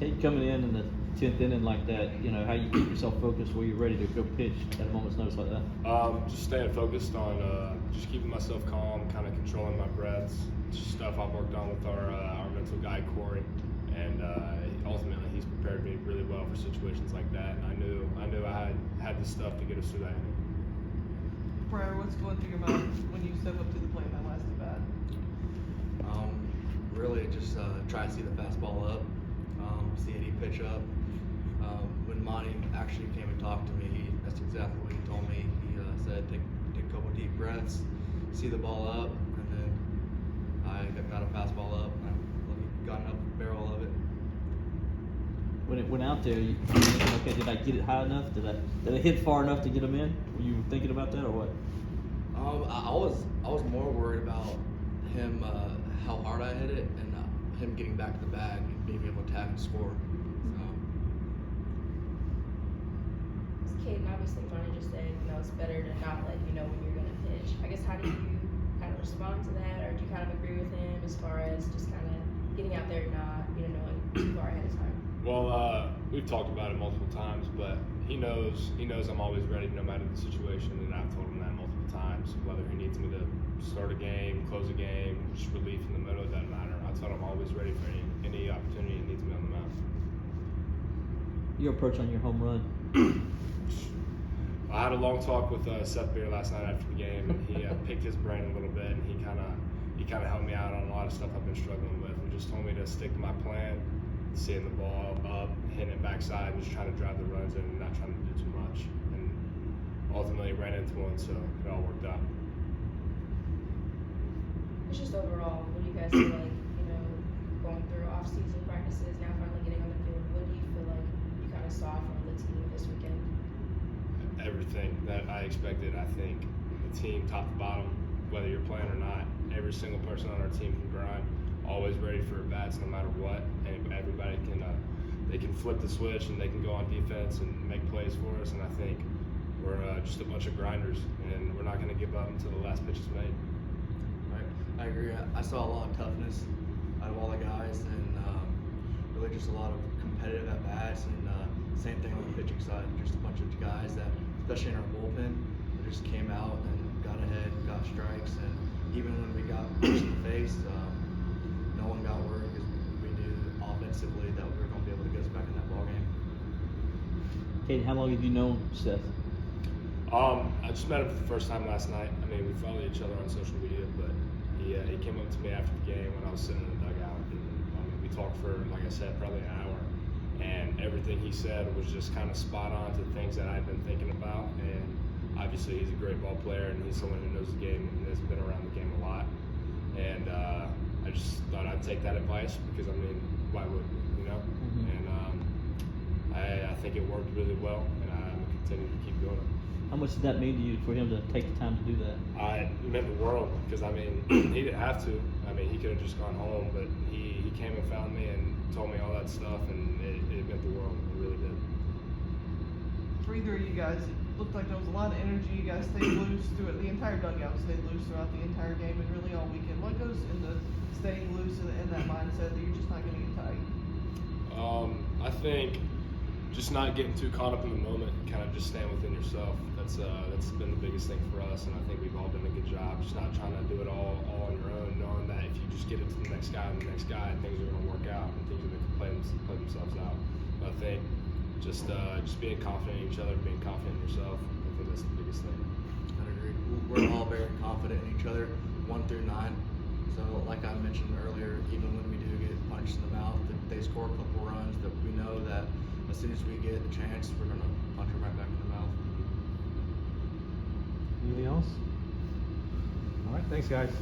Hey, coming in the 10th inning like that, how you keep yourself focused where you're ready to go pitch at a moment's notice like that? Just staying focused on just keeping myself calm, kind of controlling my breaths. Just stuff I've worked on with our mental guy Corey, and ultimately he's prepared me really well for situations like that. And I knew I had the stuff to get us through that inning. Bryar, what's going through your mind when you step up to the plate in that last at bat? Really just try to see the fastball up, see Eddie pitch up. When Monty actually came and talked to me, that's exactly what he told me. He said take a couple deep breaths, see the ball up, and then I got a fastball up, and I got enough barrel of it. When it went out there, okay, did I get it high enough? Did it hit far enough to get them in? Were you thinking about that or what? I was more worried about him, how hard I hit it, and him getting back to the bag and being able to tag and score. Caden, obviously Monty just said, it's better to not let you know when you're going to pitch. I guess how do you kind of respond to that, or do you kind of agree with him as far as just kind of getting out there and not, knowing too far ahead of time? Well, we've talked about it multiple times, but he knows I'm always ready no matter the situation, and I've told him that multiple times. Whether he needs me to start a game, close a game, just relief in the middle, it doesn't matter. I told him I'm always ready for any opportunity he needs me on the mound. Your approach on your home run? I had a long talk with Seth Beer last night after the game, and he picked his brain a little bit, and he kind of helped me out on a lot of stuff I've been struggling with, and just told me to stick to my plan, seeing the ball up, hitting it backside, and just trying to drive the runs in and not trying to do too much. And ultimately ran into one, so it all worked out. It's just overall, what do you guys feel like, going through off-season practices, now finally getting on the field, what do you feel like you kind of saw from the team this weekend? Everything that I expected. I think the team, top to bottom, whether you're playing or not, every single person on our team can grind, always ready for bats no matter what, and everybody can flip the switch and they can go on defense and make plays for us, and I think we're just a bunch of grinders, and we're not going to give up until the last pitch is made. Right. I agree. I saw a lot of toughness out of all the guys, and really just a lot of competitive at bats, and same thing on the pitching side. Just a bunch of guys that, especially in our bullpen, that just came out and got ahead, got strikes, and even when we got pushed in the face, no one got worried because we knew offensively that we were going to be able to get us back in that ball game. Caden, how long have you known Seth? I just met him for the first time last night. I mean, we follow each other on social media, but he came up to me after the game when I was sitting in the dugout, and we talked for, like I said, probably an hour. And everything he said was just kind of spot on to things that I've been thinking about. And obviously, he's a great ball player, and he's someone who knows the game and has been around the game a lot. And I just thought I'd take that advice because, why wouldn't you, Mm-hmm. And I think it worked really well, and I'm going to continue to keep doing it. How much did that mean to you for him to take the time to do that? It meant the world because, he didn't have to. He could have just gone home, but he came and found me and told me all that stuff, and it meant the world. It really did. For either of you guys, it looked like there was a lot of energy. You guys stayed loose through it. The entire dugout stayed loose throughout the entire game and really all weekend. What goes into staying loose in that mindset that you're just not going to get tight? I think just not getting too caught up in the moment, kind of just staying within yourself. That's been the biggest thing for us, and I think we've all done a good job. Just not trying to do it all on your own, knowing that if you just get it to the next guy and the next guy, things are going to work out and things are going to play themselves out. But I think just being confident in each other, being confident in yourself, I think that's the biggest thing. I agree. We're all very confident in each other, 1 through 9. So, like I mentioned earlier, even when we do get punched in the mouth, if they score a couple runs, that we know that as soon as we get the chance, we're going to punch them right back in the mouth. Anything else? All right, thanks, guys.